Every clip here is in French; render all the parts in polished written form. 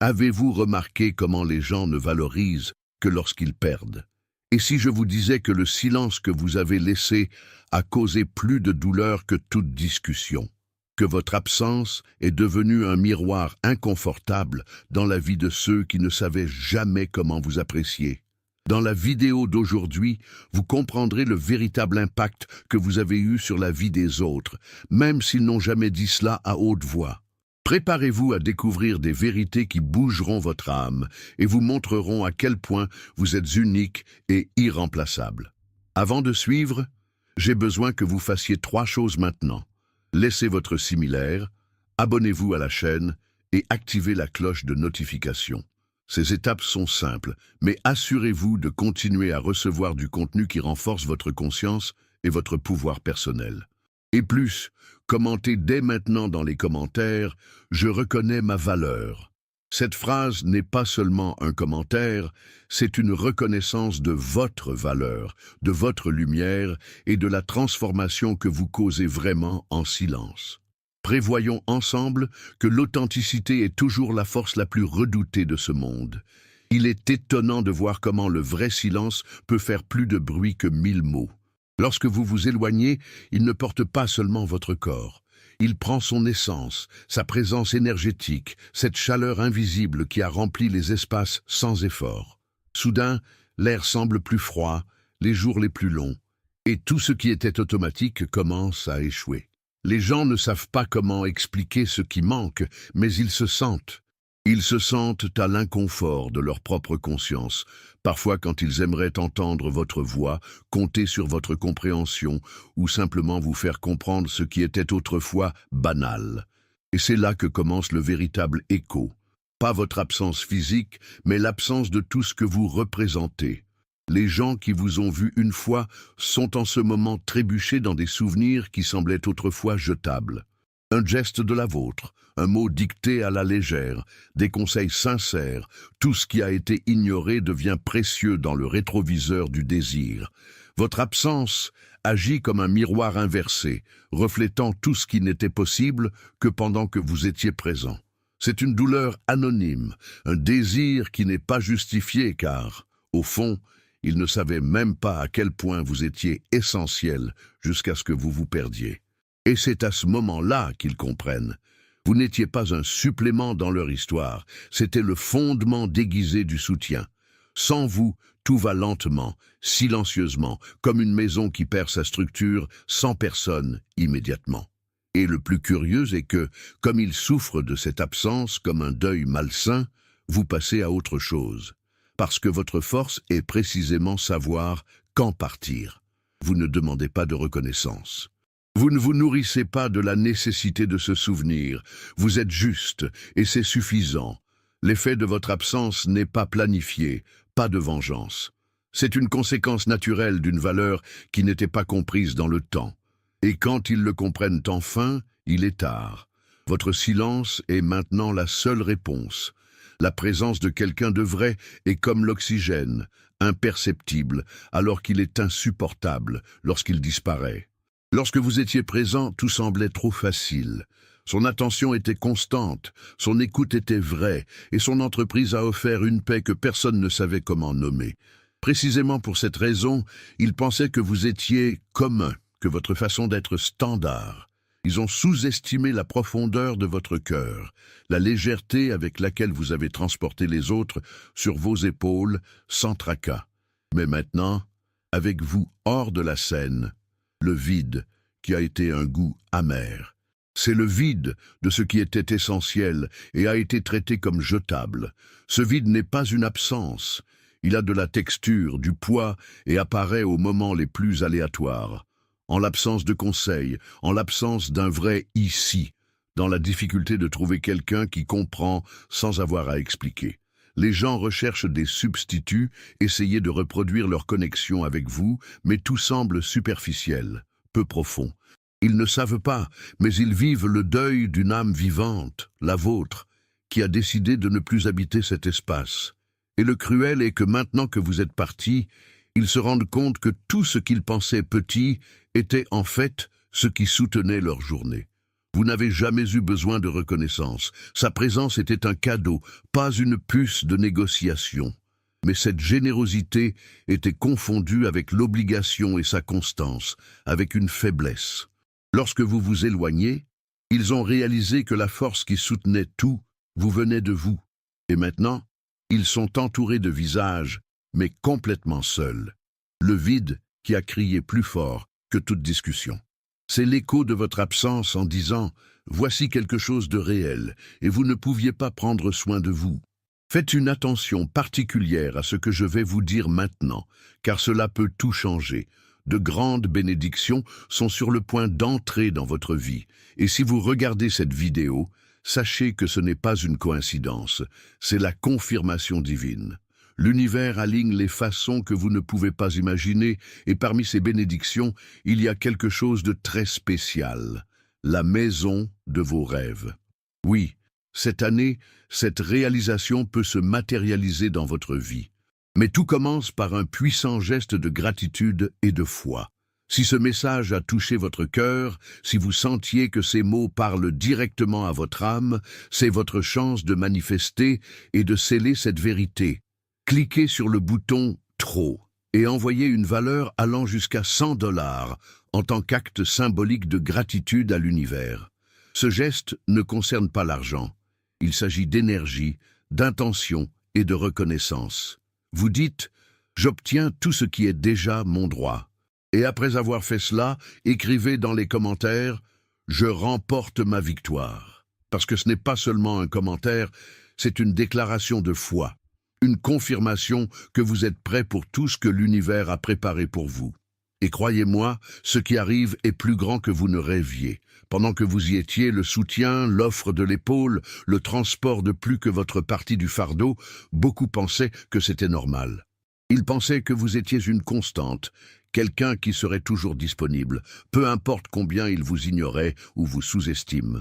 Avez-vous remarqué comment les gens ne valorisent que lorsqu'ils perdent? Et si je vous disais que le silence que vous avez laissé a causé plus de douleur que toute discussion, que votre absence est devenue un miroir inconfortable dans la vie de ceux qui ne savaient jamais comment vous apprécier? Dans la vidéo d'aujourd'hui, vous comprendrez le véritable impact que vous avez eu sur la vie des autres, même s'ils n'ont jamais dit cela à haute voix. Préparez-vous à découvrir des vérités qui bougeront votre âme et vous montreront à quel point vous êtes unique et irremplaçable. Avant de suivre, j'ai besoin que vous fassiez 3 choses maintenant. Laissez votre similaire, abonnez-vous à la chaîne et activez la cloche de notification. Ces étapes sont simples, mais assurez-vous de continuer à recevoir du contenu qui renforce votre conscience et votre pouvoir personnel. Et plus, commentez dès maintenant dans les commentaires « Je reconnais ma valeur ». Cette phrase n'est pas seulement un commentaire, c'est une reconnaissance de votre valeur, de votre lumière et de la transformation que vous causez vraiment en silence. Prévoyons ensemble que l'authenticité est toujours la force la plus redoutée de ce monde. Il est étonnant de voir comment le vrai silence peut faire plus de bruit que 1000 mots. Lorsque vous vous éloignez, il ne porte pas seulement votre corps. Il prend son essence, sa présence énergétique, cette chaleur invisible qui a rempli les espaces sans effort. Soudain, l'air semble plus froid, les jours les plus longs, et tout ce qui était automatique commence à échouer. Les gens ne savent pas comment expliquer ce qui manque, mais ils se sentent. Ils se sentent à l'inconfort de leur propre conscience, parfois quand ils aimeraient entendre votre voix, compter sur votre compréhension ou simplement vous faire comprendre ce qui était autrefois banal. Et c'est là que commence le véritable écho. Pas votre absence physique, mais l'absence de tout ce que vous représentez. Les gens qui vous ont vu une fois sont en ce moment trébuchés dans des souvenirs qui semblaient autrefois jetables. Un geste de la vôtre, un mot dicté à la légère, des conseils sincères, tout ce qui a été ignoré devient précieux dans le rétroviseur du désir. Votre absence agit comme un miroir inversé, reflétant tout ce qui n'était possible que pendant que vous étiez présent. C'est une douleur anonyme, un désir qui n'est pas justifié car, au fond, il ne savait même pas à quel point vous étiez essentiel jusqu'à ce que vous vous perdiez. Et c'est à ce moment-là qu'ils comprennent. Vous n'étiez pas un supplément dans leur histoire, c'était le fondement déguisé du soutien. Sans vous, tout va lentement, silencieusement, comme une maison qui perd sa structure sans personne immédiatement. Et le plus curieux est que, comme ils souffrent de cette absence comme un deuil malsain, vous passez à autre chose. Parce que votre force est précisément savoir quand partir. Vous ne demandez pas de reconnaissance. Vous ne vous nourrissez pas de la nécessité de se souvenir. Vous êtes juste, et c'est suffisant. L'effet de votre absence n'est pas planifié, pas de vengeance. C'est une conséquence naturelle d'une valeur qui n'était pas comprise dans le temps. Et quand ils le comprennent enfin, il est tard. Votre silence est maintenant la seule réponse. La présence de quelqu'un de vrai est comme l'oxygène, imperceptible, alors qu'il est insupportable lorsqu'il disparaît. Lorsque vous étiez présent, tout semblait trop facile. Son attention était constante, son écoute était vraie, et son entreprise a offert une paix que personne ne savait comment nommer. Précisément pour cette raison, ils pensaient que vous étiez commun, que votre façon d'être standard. Ils ont sous-estimé la profondeur de votre cœur, la légèreté avec laquelle vous avez transporté les autres sur vos épaules, sans tracas. Mais maintenant, avec vous hors de la scène, le vide qui a été un goût amer. C'est le vide de ce qui était essentiel et a été traité comme jetable. Ce vide n'est pas une absence. Il a de la texture, du poids et apparaît aux moments les plus aléatoires. En l'absence de conseils, en l'absence d'un vrai « ici », dans la difficulté de trouver quelqu'un qui comprend sans avoir à expliquer. Les gens recherchent des substituts, essayent de reproduire leur connexion avec vous, mais tout semble superficiel, peu profond. Ils ne savent pas, mais ils vivent le deuil d'une âme vivante, la vôtre, qui a décidé de ne plus habiter cet espace. Et le cruel est que maintenant que vous êtes partis, ils se rendent compte que tout ce qu'ils pensaient petit était en fait ce qui soutenait leur journée. Vous n'avez jamais eu besoin de reconnaissance. Sa présence était un cadeau, pas une puce de négociation. Mais cette générosité était confondue avec l'obligation et sa constance, avec une faiblesse. Lorsque vous vous éloignez, ils ont réalisé que la force qui soutenait tout vous venait de vous. Et maintenant, ils sont entourés de visages, mais complètement seuls. Le vide qui a crié plus fort que toute discussion. C'est l'écho de votre absence en disant « Voici quelque chose de réel, et vous ne pouviez pas prendre soin de vous ». Faites une attention particulière à ce que je vais vous dire maintenant, car cela peut tout changer. De grandes bénédictions sont sur le point d'entrer dans votre vie, et si vous regardez cette vidéo, sachez que ce n'est pas une coïncidence, c'est la confirmation divine. L'univers aligne les façons que vous ne pouvez pas imaginer, et parmi ces bénédictions, il y a quelque chose de très spécial, la maison de vos rêves. Oui, cette année, cette réalisation peut se matérialiser dans votre vie. Mais tout commence par un puissant geste de gratitude et de foi. Si ce message a touché votre cœur, si vous sentiez que ces mots parlent directement à votre âme, c'est votre chance de manifester et de sceller cette vérité. Cliquez sur le bouton « Trop » et envoyez une valeur allant jusqu'à 100 $ en tant qu'acte symbolique de gratitude à l'univers. Ce geste ne concerne pas l'argent. Il s'agit d'énergie, d'intention et de reconnaissance. Vous dites « J'obtiens tout ce qui est déjà mon droit ». Et après avoir fait cela, écrivez dans les commentaires « Je remporte ma victoire ». Parce que ce n'est pas seulement un commentaire, c'est une déclaration de foi. Une confirmation que vous êtes prêt pour tout ce que l'univers a préparé pour vous. Et croyez-moi, ce qui arrive est plus grand que vous ne rêviez. Pendant que vous y étiez, le soutien, l'offre de l'épaule, le transport de plus que votre partie du fardeau, beaucoup pensaient que c'était normal. Ils pensaient que vous étiez une constante, quelqu'un qui serait toujours disponible, peu importe combien ils vous ignoraient ou vous sous-estiment.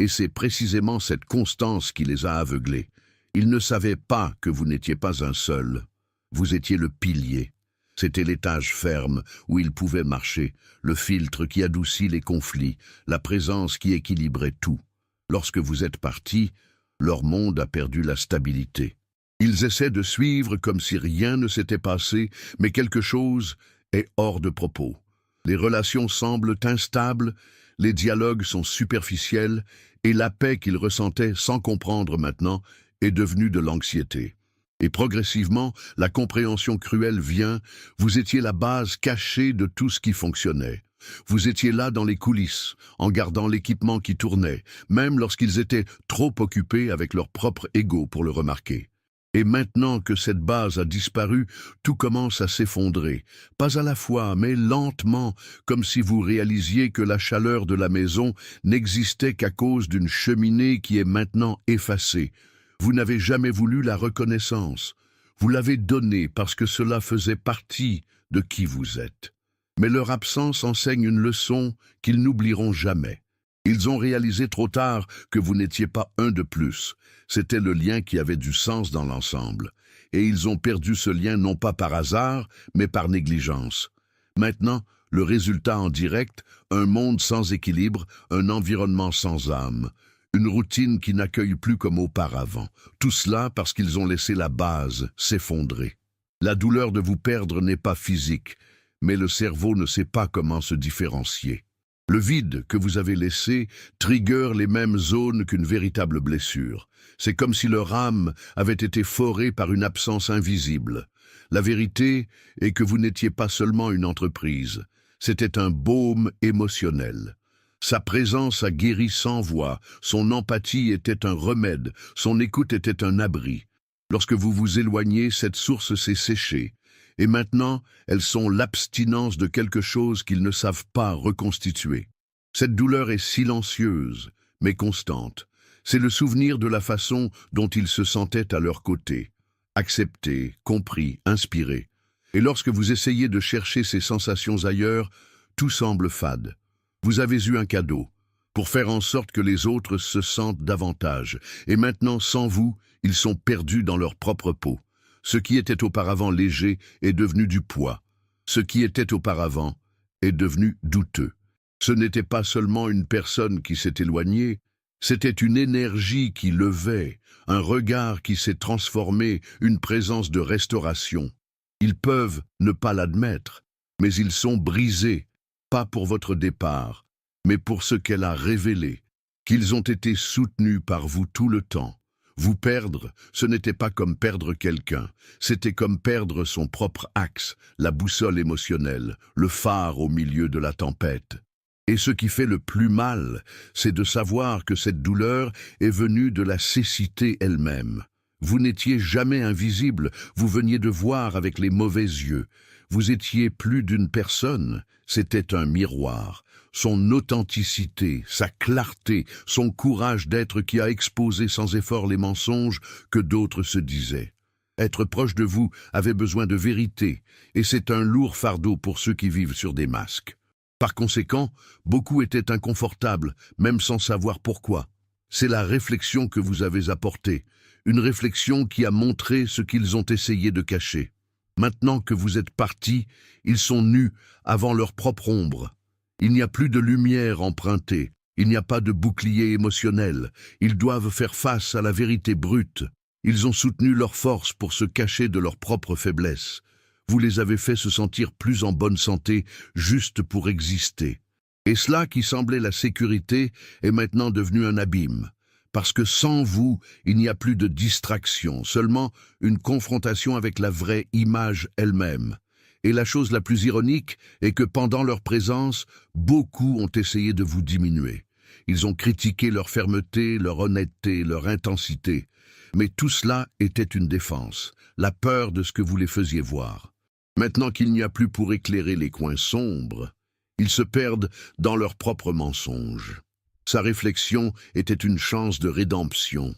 Et c'est précisément cette constance qui les a aveuglés. Ils ne savaient pas que vous n'étiez pas un seul. Vous étiez le pilier. C'était l'étage ferme où ils pouvaient marcher, le filtre qui adoucit les conflits, la présence qui équilibrait tout. Lorsque vous êtes partis, leur monde a perdu la stabilité. Ils essaient de suivre comme si rien ne s'était passé, mais quelque chose est hors de propos. Les relations semblent instables, les dialogues sont superficiels, et la paix qu'ils ressentaient sans comprendre maintenant est devenue de l'anxiété. Et progressivement, la compréhension cruelle vient, vous étiez la base cachée de tout ce qui fonctionnait. Vous étiez là dans les coulisses, en gardant l'équipement qui tournait, même lorsqu'ils étaient trop occupés avec leur propre ego pour le remarquer. Et maintenant que cette base a disparu, tout commence à s'effondrer, pas à la fois, mais lentement, comme si vous réalisiez que la chaleur de la maison n'existait qu'à cause d'une cheminée qui est maintenant effacée. Vous n'avez jamais voulu la reconnaissance. Vous l'avez donnée parce que cela faisait partie de qui vous êtes. Mais leur absence enseigne une leçon qu'ils n'oublieront jamais. Ils ont réalisé trop tard que vous n'étiez pas un de plus. C'était le lien qui avait du sens dans l'ensemble. Et ils ont perdu ce lien non pas par hasard, mais par négligence. Maintenant, le résultat en direct, un monde sans équilibre, un environnement sans âme. Une routine qui n'accueille plus comme auparavant. Tout cela parce qu'ils ont laissé la base s'effondrer. La douleur de vous perdre n'est pas physique, mais le cerveau ne sait pas comment se différencier. Le vide que vous avez laissé trigger les mêmes zones qu'une véritable blessure. C'est comme si leur âme avait été forée par une absence invisible. La vérité est que vous n'étiez pas seulement une entreprise, c'était un baume émotionnel. Sa présence a guéri sans voix, son empathie était un remède, son écoute était un abri. Lorsque vous vous éloignez, cette source s'est séchée. Et maintenant, elles sont l'abstinence de quelque chose qu'ils ne savent pas reconstituer. Cette douleur est silencieuse, mais constante. C'est le souvenir de la façon dont ils se sentaient à leur côté. Acceptés, compris, inspirés. Et lorsque vous essayez de chercher ces sensations ailleurs, tout semble fade. Vous avez eu un cadeau, pour faire en sorte que les autres se sentent davantage. Et maintenant, sans vous, ils sont perdus dans leur propre peau. Ce qui était auparavant léger est devenu du poids. Ce qui était auparavant est devenu douteux. Ce n'était pas seulement une personne qui s'est éloignée, c'était une énergie qui levait, un regard qui s'est transformé, une présence de restauration. Ils peuvent ne pas l'admettre, mais ils sont brisés, pas pour votre départ, mais pour ce qu'elle a révélé, qu'ils ont été soutenus par vous tout le temps. Vous perdre, ce n'était pas comme perdre quelqu'un, c'était comme perdre son propre axe, la boussole émotionnelle, le phare au milieu de la tempête. Et ce qui fait le plus mal, c'est de savoir que cette douleur est venue de la cécité elle-même. Vous n'étiez jamais invisible, vous veniez de voir avec les mauvais yeux. Vous étiez plus d'une personne, c'était un miroir. Son authenticité, sa clarté, son courage d'être qui a exposé sans effort les mensonges que d'autres se disaient. Être proche de vous avait besoin de vérité, et c'est un lourd fardeau pour ceux qui vivent sur des masques. Par conséquent, beaucoup étaient inconfortables, même sans savoir pourquoi. C'est la réflexion que vous avez apportée, une réflexion qui a montré ce qu'ils ont essayé de cacher. Maintenant que vous êtes partis, ils sont nus avant leur propre ombre. Il n'y a plus de lumière empruntée, il n'y a pas de bouclier émotionnel, ils doivent faire face à la vérité brute. Ils ont soutenu leur force pour se cacher de leur propre faiblesse. Vous les avez fait se sentir plus en bonne santé, juste pour exister. Et cela qui semblait la sécurité est maintenant devenu un abîme. Parce que sans vous, il n'y a plus de distraction, seulement une confrontation avec la vraie image elle-même. Et la chose la plus ironique est que pendant leur présence, beaucoup ont essayé de vous diminuer. Ils ont critiqué leur fermeté, leur honnêteté, leur intensité. Mais tout cela était une défense, la peur de ce que vous les faisiez voir. Maintenant qu'il n'y a plus pour éclairer les coins sombres, ils se perdent dans leurs propres mensonges. Sa réflexion était une chance de rédemption.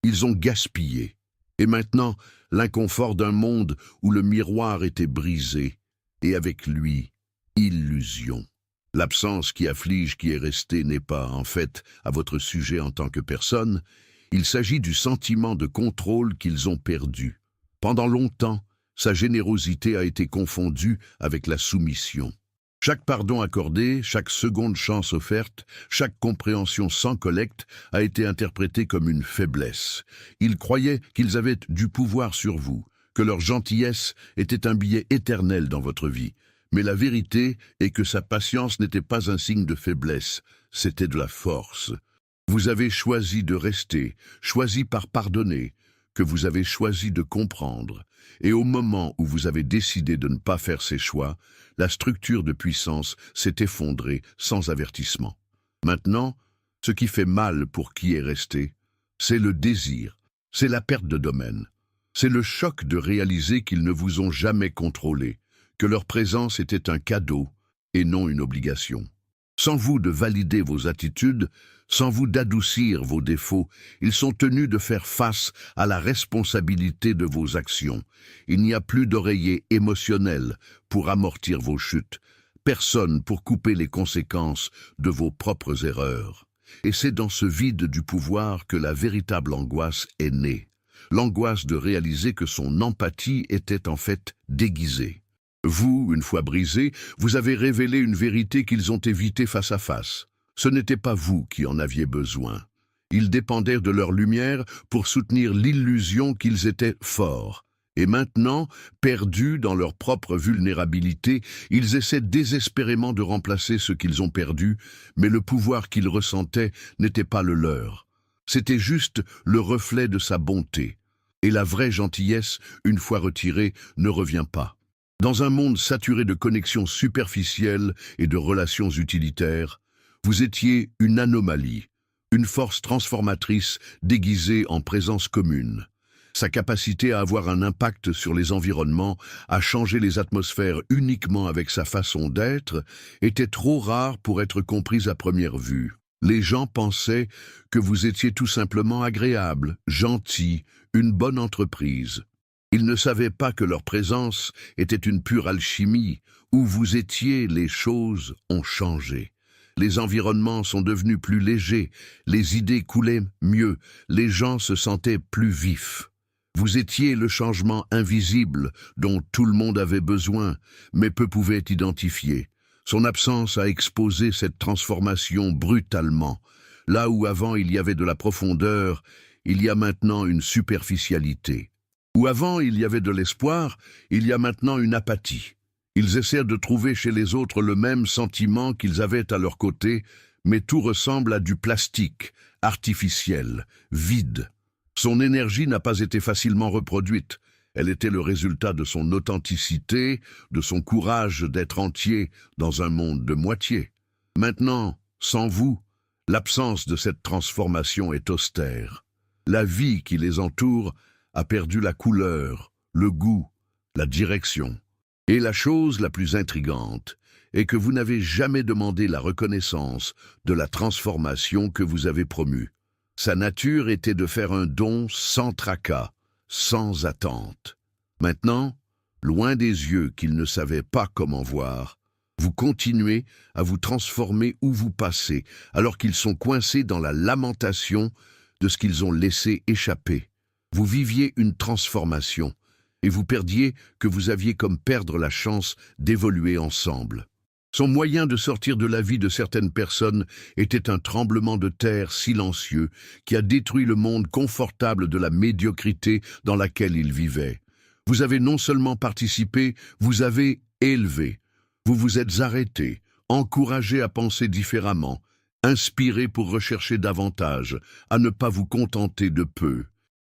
Ils ont gaspillé. Et maintenant, l'inconfort d'un monde où le miroir était brisé, et avec lui, illusion. L'absence qui afflige qui est restée n'est pas, en fait, à votre sujet en tant que personne. Il s'agit du sentiment de contrôle qu'ils ont perdu. Pendant longtemps, sa générosité a été confondue avec la soumission. Chaque pardon accordé, chaque seconde chance offerte, chaque compréhension sans collecte a été interprétée comme une faiblesse. Ils croyaient qu'ils avaient du pouvoir sur vous, que leur gentillesse était un billet éternel dans votre vie. Mais la vérité est que sa patience n'était pas un signe de faiblesse, c'était de la force. Vous avez choisi de rester, choisi par pardonner, que vous avez choisi de comprendre. Et au moment où vous avez décidé de ne pas faire ces choix, la structure de puissance s'est effondrée sans avertissement. Maintenant, ce qui fait mal pour qui est resté, c'est le désir, c'est la perte de domaine. C'est le choc de réaliser qu'ils ne vous ont jamais contrôlé, que leur présence était un cadeau et non une obligation. Sans vous de valider vos attitudes, sans vous d'adoucir vos défauts, ils sont tenus de faire face à la responsabilité de vos actions. Il n'y a plus d'oreiller émotionnel pour amortir vos chutes, personne pour couper les conséquences de vos propres erreurs. Et c'est dans ce vide du pouvoir que la véritable angoisse est née. L'angoisse de réaliser que son empathie était en fait déguisée. Vous, une fois brisé, vous avez révélé une vérité qu'ils ont évitée face à face. Ce n'était pas vous qui en aviez besoin. Ils dépendaient de leur lumière pour soutenir l'illusion qu'ils étaient forts. Et maintenant, perdus dans leur propre vulnérabilité, ils essaient désespérément de remplacer ce qu'ils ont perdu, mais le pouvoir qu'ils ressentaient n'était pas le leur. C'était juste le reflet de sa bonté. Et la vraie gentillesse, une fois retirée, ne revient pas. Dans un monde saturé de connexions superficielles et de relations utilitaires, vous étiez une anomalie, une force transformatrice déguisée en présence commune. Sa capacité à avoir un impact sur les environnements, à changer les atmosphères uniquement avec sa façon d'être, était trop rare pour être comprise à première vue. Les gens pensaient que vous étiez tout simplement agréable, gentil, une bonne entreprise. Ils ne savaient pas que leur présence était une pure alchimie, où vous étiez, les choses ont changé. Les environnements sont devenus plus légers, les idées coulaient mieux, les gens se sentaient plus vifs. Vous étiez le changement invisible dont tout le monde avait besoin, mais peu pouvaient identifier. Son absence a exposé cette transformation brutalement. Là où avant il y avait de la profondeur, il y a maintenant une superficialité. Où avant il y avait de l'espoir, il y a maintenant une apathie. Ils essaient de trouver chez les autres le même sentiment qu'ils avaient à leur côté, mais tout ressemble à du plastique, artificiel, vide. Son énergie n'a pas été facilement reproduite. Elle était le résultat de son authenticité, de son courage d'être entier dans un monde de moitié. Maintenant, sans vous, l'absence de cette transformation est austère. La vie qui les entoure a perdu la couleur, le goût, la direction. Et la chose la plus intrigante est que vous n'avez jamais demandé la reconnaissance de la transformation que vous avez promue. Sa nature était de faire un don sans tracas, sans attente. Maintenant, loin des yeux qu'ils ne savaient pas comment voir, vous continuez à vous transformer où vous passez, alors qu'ils sont coincés dans la lamentation de ce qu'ils ont laissé échapper. Vous viviez une transformation, et vous perdiez que vous aviez comme perdre la chance d'évoluer ensemble. Son moyen de sortir de la vie de certaines personnes était un tremblement de terre silencieux qui a détruit le monde confortable de la médiocrité dans laquelle ils vivaient. Vous avez non seulement participé, vous avez élevé. Vous vous êtes arrêté, encouragé à penser différemment, inspiré pour rechercher davantage, à ne pas vous contenter de peu.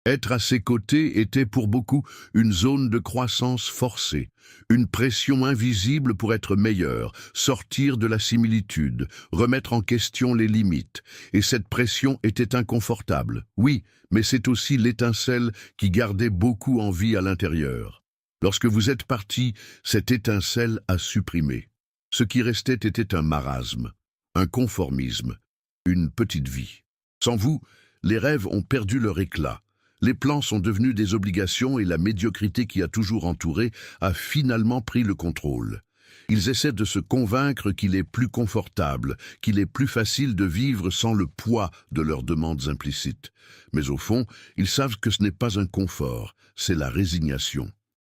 Être à ses côtés était pour beaucoup une zone de croissance forcée, une pression invisible pour être meilleur, sortir de la similitude, remettre en question les limites. Et cette pression était inconfortable, oui, mais c'est aussi l'étincelle qui gardait beaucoup en vie à l'intérieur. Lorsque vous êtes parti, cette étincelle a supprimé. Ce qui restait était un marasme, un conformisme, une petite vie. Sans vous, les rêves ont perdu leur éclat. Les plans sont devenus des obligations et la médiocrité qui a toujours entouré a finalement pris le contrôle. Ils essaient de se convaincre qu'il est plus confortable, qu'il est plus facile de vivre sans le poids de leurs demandes implicites. Mais au fond, ils savent que ce n'est pas un confort, c'est la résignation.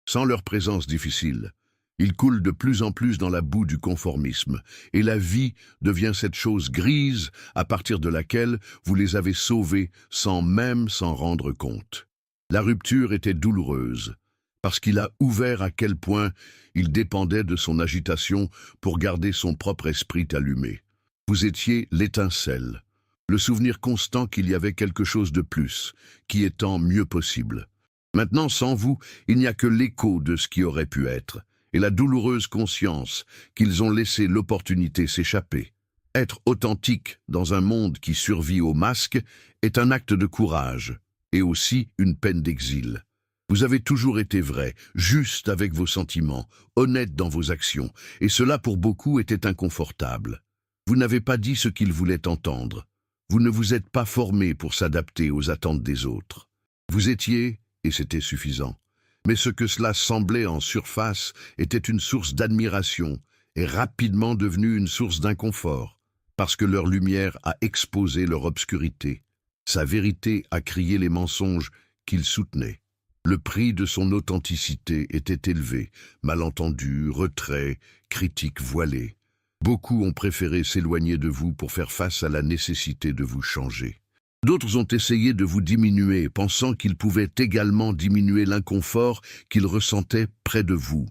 Sans leur présence difficile, ils coulent de plus en plus dans la boue du conformisme, et la vie devient cette chose grise à partir de laquelle vous les avez sauvés sans même s'en rendre compte. La rupture était douloureuse, parce qu'il a ouvert à quel point il dépendait de son agitation pour garder son propre esprit allumé. Vous étiez l'étincelle, le souvenir constant qu'il y avait quelque chose de plus, qui est tant mieux possible. Maintenant, sans vous, il n'y a que l'écho de ce qui aurait pu être, et la douloureuse conscience qu'ils ont laissé l'opportunité s'échapper. Être authentique dans un monde qui survit au masque est un acte de courage, et aussi une peine d'exil. Vous avez toujours été vrai, juste avec vos sentiments, honnête dans vos actions, et cela pour beaucoup était inconfortable. Vous n'avez pas dit ce qu'ils voulaient entendre. Vous ne vous êtes pas formé pour s'adapter aux attentes des autres. Vous étiez, et c'était suffisant. Mais ce que cela semblait en surface était une source d'admiration et rapidement devenue une source d'inconfort, parce que leur lumière a exposé leur obscurité. Sa vérité a crié les mensonges qu'ils soutenaient. Le prix de son authenticité était élevé, malentendus, retraits, critiques voilées. Beaucoup ont préféré s'éloigner de vous pour faire face à la nécessité de vous changer. D'autres ont essayé de vous diminuer, pensant qu'ils pouvaient également diminuer l'inconfort qu'ils ressentaient près de vous.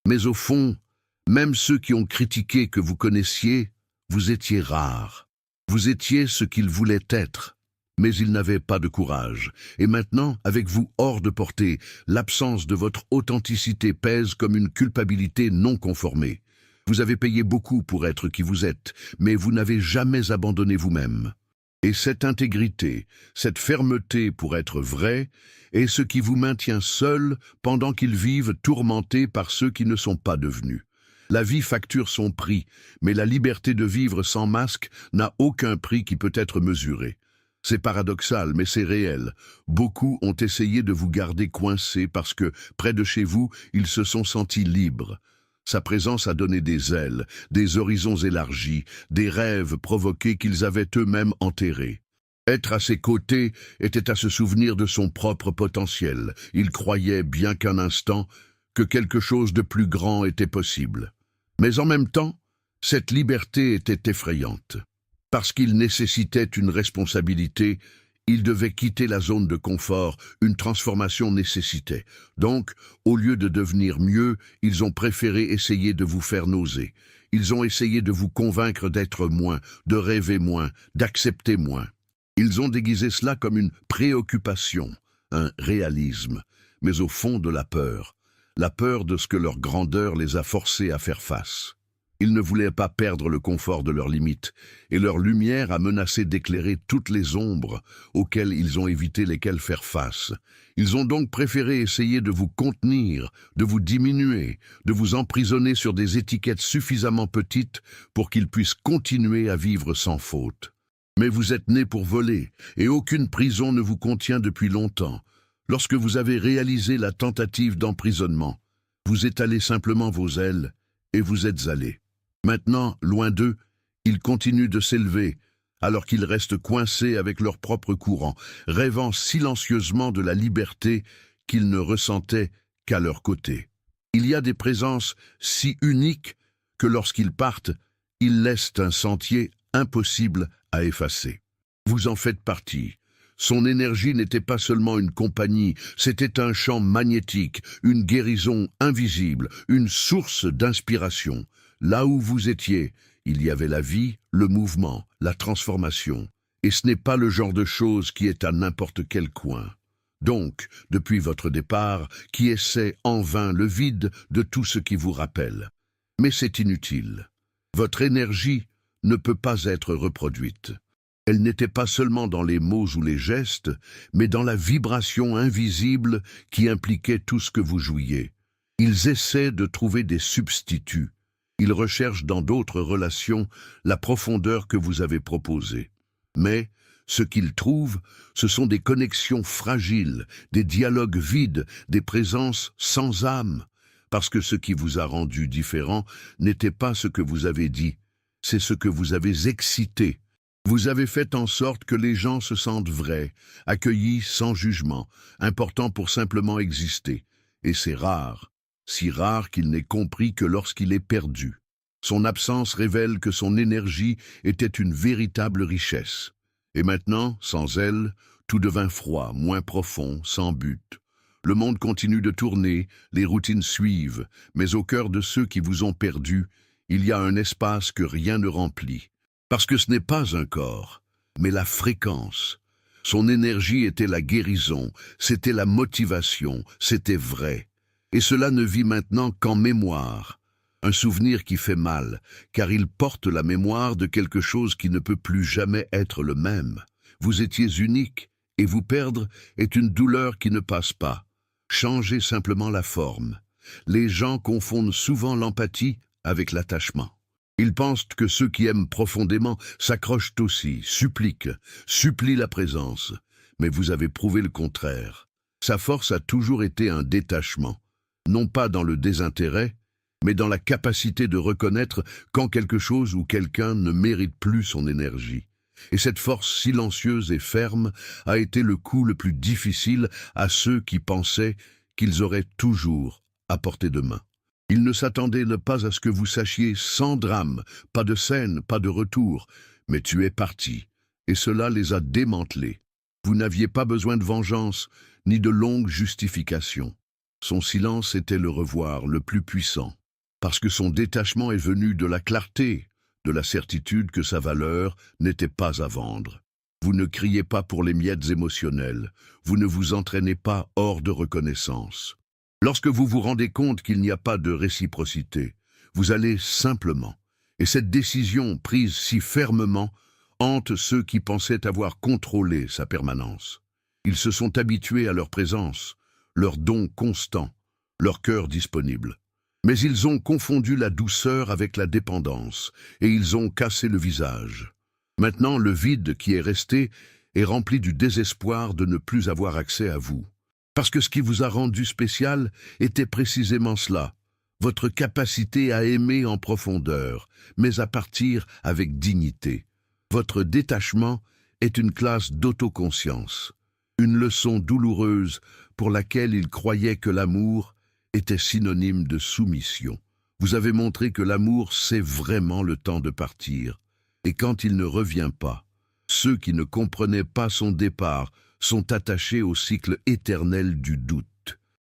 Mais au fond, même ceux qui ont critiqué que vous connaissiez, vous étiez rares. Vous étiez ce qu'ils voulaient être. Mais ils n'avaient pas de courage. Et maintenant, avec vous hors de portée, l'absence de votre authenticité pèse comme une culpabilité non conformée. Vous avez payé beaucoup pour être qui vous êtes, mais vous n'avez jamais abandonné vous-même. Et cette intégrité, cette fermeté pour être vrai, est ce qui vous maintient seul pendant qu'ils vivent tourmentés par ceux qui ne sont pas devenus. La vie facture son prix, mais la liberté de vivre sans masque n'a aucun prix qui peut être mesuré. C'est paradoxal, mais c'est réel. Beaucoup ont essayé de vous garder coincé parce que, près de chez vous, ils se sont sentis libres. Sa présence a donné des ailes, des horizons élargis, des rêves provoqués qu'ils avaient eux-mêmes enterrés. Être à ses côtés était à se souvenir de son propre potentiel. Il croyait, bien qu'un instant, que quelque chose de plus grand était possible. Mais en même temps, Cette liberté était effrayante. Parce qu'il nécessitait une responsabilité, il devait quitter la zone de confort, une transformation nécessitait. Donc, au lieu de devenir mieux, ils ont préféré essayer de vous faire nauser. Ils ont essayé de vous convaincre d'être moins, de rêver moins, d'accepter moins. Ils ont déguisé cela comme une préoccupation, un réalisme, mais au fond de la peur de ce que leur grandeur les a forcés à faire face. Ils ne voulaient pas perdre le confort de leurs limites, et leur lumière a menacé d'éclairer toutes les ombres auxquelles ils ont évité lesquelles faire face. Ils ont donc préféré essayer de vous contenir, de vous diminuer, de vous emprisonner sur des étiquettes suffisamment petites pour qu'ils puissent continuer à vivre sans faute. Mais vous êtes nés pour voler, et aucune prison ne vous contient depuis longtemps. Lorsque vous avez réalisé la tentative d'emprisonnement, vous étalez simplement vos ailes, et vous êtes allés. Maintenant, loin d'eux, ils continuent de s'élever, alors qu'ils restent coincés avec leur propre courant, rêvant silencieusement de la liberté qu'ils ne ressentaient qu'à leur côté. Il y a des présences si uniques que lorsqu'ils partent, ils laissent un sentier impossible à effacer. Vous en faites partie. Son énergie n'était pas seulement une compagnie, c'était un champ magnétique, une guérison invisible, une source d'inspiration. Là où vous étiez, il y avait la vie, le mouvement, la transformation. Et ce n'est pas le genre de chose qui est à n'importe quel coin. Donc, depuis votre départ, qui essaie en vain le vide de tout ce qui vous rappelle. Mais c'est inutile. Votre énergie ne peut pas être reproduite. Elle n'était pas seulement dans les mots ou les gestes, mais dans la vibration invisible qui impliquait tout ce que vous jouiez. Ils essaient de trouver des substituts. Ils recherchent dans d'autres relations la profondeur que vous avez proposée. Mais ce qu'ils trouvent, ce sont des connexions fragiles, des dialogues vides, des présences sans âme. Parce que ce qui vous a rendu différent n'était pas ce que vous avez dit, c'est ce que vous avez excité. Vous avez fait en sorte que les gens se sentent vrais, accueillis sans jugement, importants pour simplement exister. Et c'est rare, si rare qu'il n'est compris que lorsqu'il est perdu. Son absence révèle que son énergie était une véritable richesse. Et maintenant, sans elle, tout devint froid, moins profond, sans but. Le monde continue de tourner, les routines suivent, mais au cœur de ceux qui vous ont perdu, il y a un espace que rien ne remplit. Parce que ce n'est pas un corps, mais la fréquence. Son énergie était la guérison, c'était la motivation, c'était vrai. Et cela ne vit maintenant qu'en mémoire. Un souvenir qui fait mal, car il porte la mémoire de quelque chose qui ne peut plus jamais être le même. Vous étiez unique, et vous perdre est une douleur qui ne passe pas. Changez simplement la forme. Les gens confondent souvent l'empathie avec l'attachement. Ils pensent que ceux qui aiment profondément s'accrochent aussi, supplient la présence. Mais vous avez prouvé le contraire. Sa force a toujours été un détachement, non pas dans le désintérêt, mais dans la capacité de reconnaître quand quelque chose ou quelqu'un ne mérite plus son énergie. Et cette force silencieuse et ferme a été le coup le plus difficile à ceux qui pensaient qu'ils auraient toujours à portée de main. Ils ne s'attendaient pas à ce que vous sachiez sans drame, pas de scène, pas de retour, mais tu es parti, et cela les a démantelés. Vous n'aviez pas besoin de vengeance, ni de longues justifications. Son silence était le revoir le plus puissant, parce que son détachement est venu de la clarté, de la certitude que sa valeur n'était pas à vendre. Vous ne criez pas pour les miettes émotionnelles, vous ne vous entraînez pas hors de reconnaissance. Lorsque vous vous rendez compte qu'il n'y a pas de réciprocité, vous allez simplement. Et cette décision prise si fermement hante ceux qui pensaient avoir contrôlé sa permanence. Ils se sont habitués à leur présence, leur don constant, leur cœur disponible. Mais ils ont confondu la douceur avec la dépendance, et ils ont cassé le visage. Maintenant, le vide qui est resté est rempli du désespoir de ne plus avoir accès à vous. Parce que ce qui vous a rendu spécial était précisément cela, votre capacité à aimer en profondeur, mais à partir avec dignité. Votre détachement est une classe d'autoconscience, une leçon douloureuse pour laquelle il croyait que l'amour était synonyme de soumission. Vous avez montré que l'amour, c'est vraiment le temps de partir. Et quand il ne revient pas, ceux qui ne comprenaient pas son départ sont attachés au cycle éternel du doute.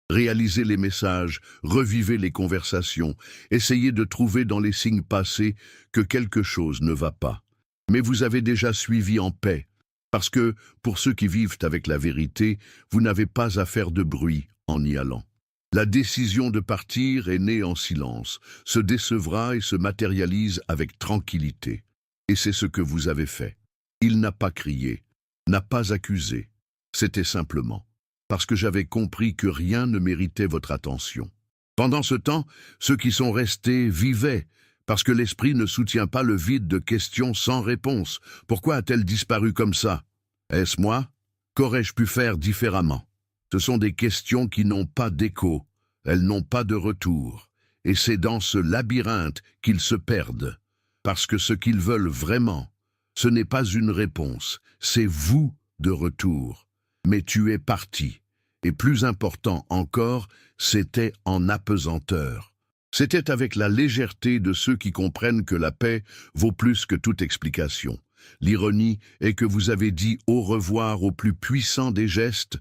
Réalisez les messages, revivez les conversations, essayez de trouver dans les signes passés que quelque chose ne va pas. Mais vous avez déjà suivi en paix, parce que, pour ceux qui vivent avec la vérité, vous n'avez pas à faire de bruit en y allant. La décision de partir est née en silence, se décevra et se matérialise avec tranquillité. Et c'est ce que vous avez fait. Il n'a pas crié, n'a pas accusé. C'était simplement parce que j'avais compris que rien ne méritait votre attention. Pendant ce temps, ceux qui sont restés vivaient, parce que l'esprit ne soutient pas le vide de questions sans réponse. Pourquoi a-t-elle disparu comme ça? Est-ce moi? Qu'aurais-je pu faire différemment? Ce sont des questions qui n'ont pas d'écho, elles n'ont pas de retour. Et c'est dans ce labyrinthe qu'ils se perdent. Parce que ce qu'ils veulent vraiment, ce n'est pas une réponse, c'est vous de retour. Mais tu es parti. Et plus important encore, c'était en apesanteur. C'était avec la légèreté de ceux qui comprennent que la paix vaut plus que toute explication. L'ironie est que vous avez dit au revoir au plus puissant des gestes,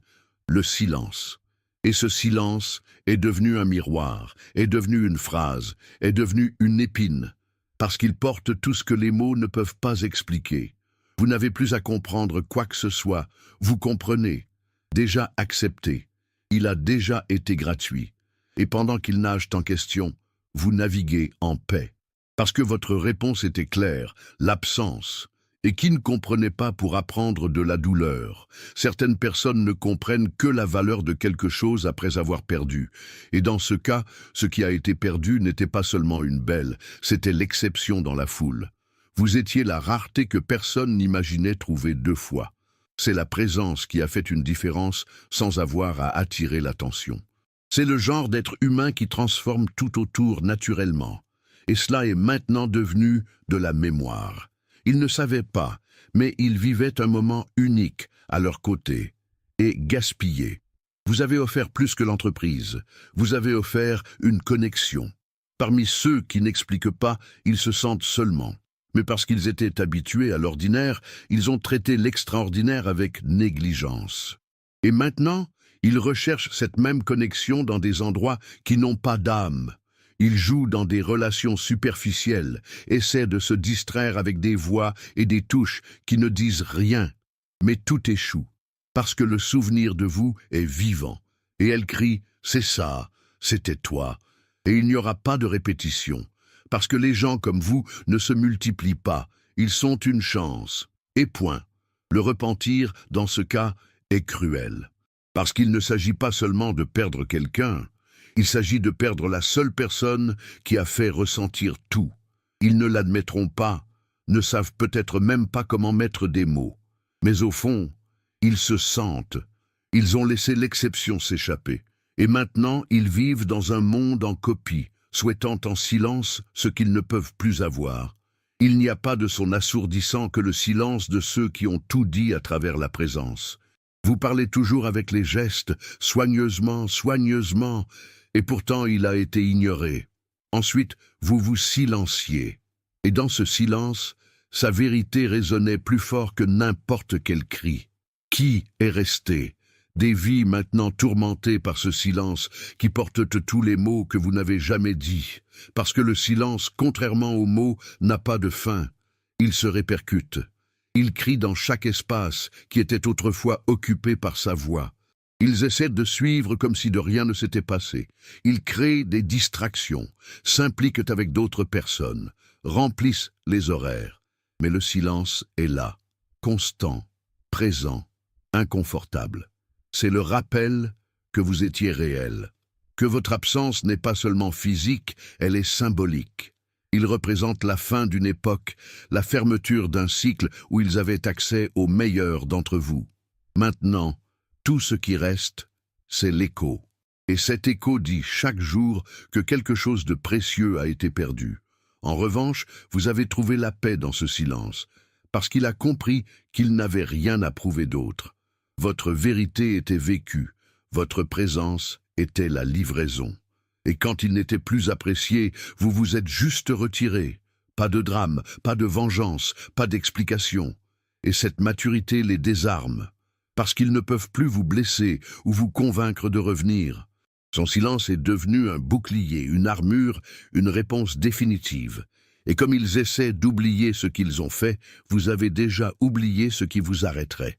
le silence. Et ce silence est devenu un miroir, est devenu une phrase, est devenu une épine, parce qu'il porte tout ce que les mots ne peuvent pas expliquer. Vous n'avez plus à comprendre quoi que ce soit, vous comprenez, déjà accepté. Il a déjà été gratuit. Et pendant qu'il nage en question, vous naviguez en paix. Parce que votre réponse était claire, l'absence. Et qui ne comprenait pas pour apprendre de la douleur? Certaines personnes ne comprennent que la valeur de quelque chose après avoir perdu. Et dans ce cas, ce qui a été perdu n'était pas seulement une belle, c'était l'exception dans la foule. Vous étiez la rareté que personne n'imaginait trouver deux fois. C'est la présence qui a fait une différence sans avoir à attirer l'attention. C'est le genre d'être humain qui transforme tout autour naturellement. Et cela est maintenant devenu de la mémoire. Ils ne savaient pas, mais ils vivaient un moment unique à leur côté et gaspillé. Vous avez offert plus que l'entreprise. Vous avez offert une connexion. Parmi ceux qui n'expliquent pas, ils se sentent seulement. Mais parce qu'ils étaient habitués à l'ordinaire, ils ont traité l'extraordinaire avec négligence. Et maintenant, ils recherchent cette même connexion dans des endroits qui n'ont pas d'âme. Ils jouent dans des relations superficielles, essaient de se distraire avec des voix et des touches qui ne disent rien. Mais tout échoue, parce que le souvenir de vous est vivant. Et elle crie « c'est ça, c'était toi ». Et il n'y aura pas de répétition. Parce que les gens comme vous ne se multiplient pas, ils sont une chance. Et point. Le repentir, dans ce cas, est cruel. Parce qu'il ne s'agit pas seulement de perdre quelqu'un, il s'agit de perdre la seule personne qui a fait ressentir tout. Ils ne l'admettront pas, ne savent peut-être même pas comment mettre des mots. Mais au fond, ils se sentent. Ils ont laissé l'exception s'échapper. Et maintenant, ils vivent dans un monde en copie, souhaitant en silence ce qu'ils ne peuvent plus avoir. Il n'y a pas de son assourdissant que le silence de ceux qui ont tout dit à travers la présence. Vous parlez toujours avec les gestes, soigneusement, soigneusement, et pourtant il a été ignoré. Ensuite, vous vous silenciez. Et dans ce silence, sa vérité résonnait plus fort que n'importe quel cri. Qui est resté? Des vies maintenant tourmentées par ce silence qui porte tous les mots que vous n'avez jamais dits, parce que le silence, contrairement aux mots, n'a pas de fin. Il se répercute. Il crie dans chaque espace qui était autrefois occupé par sa voix. Ils essaient de suivre comme si de rien ne s'était passé. Ils créent des distractions, s'impliquent avec d'autres personnes, remplissent les horaires. Mais le silence est là, constant, présent, inconfortable. C'est le rappel que vous étiez réel, que votre absence n'est pas seulement physique, elle est symbolique. Il représente la fin d'une époque, la fermeture d'un cycle où ils avaient accès aux meilleurs d'entre vous. Maintenant, tout ce qui reste, c'est l'écho. Et cet écho dit chaque jour que quelque chose de précieux a été perdu. En revanche, vous avez trouvé la paix dans ce silence, parce qu'il a compris qu'il n'avait rien à prouver d'autre. Votre vérité était vécue, votre présence était la livraison. Et quand il n'était plus apprécié, vous vous êtes juste retiré. Pas de drame, pas de vengeance, pas d'explication. Et cette maturité les désarme, parce qu'ils ne peuvent plus vous blesser ou vous convaincre de revenir. Son silence est devenu un bouclier, une armure, une réponse définitive. Et comme ils essaient d'oublier ce qu'ils ont fait, vous avez déjà oublié ce qui vous arrêterait.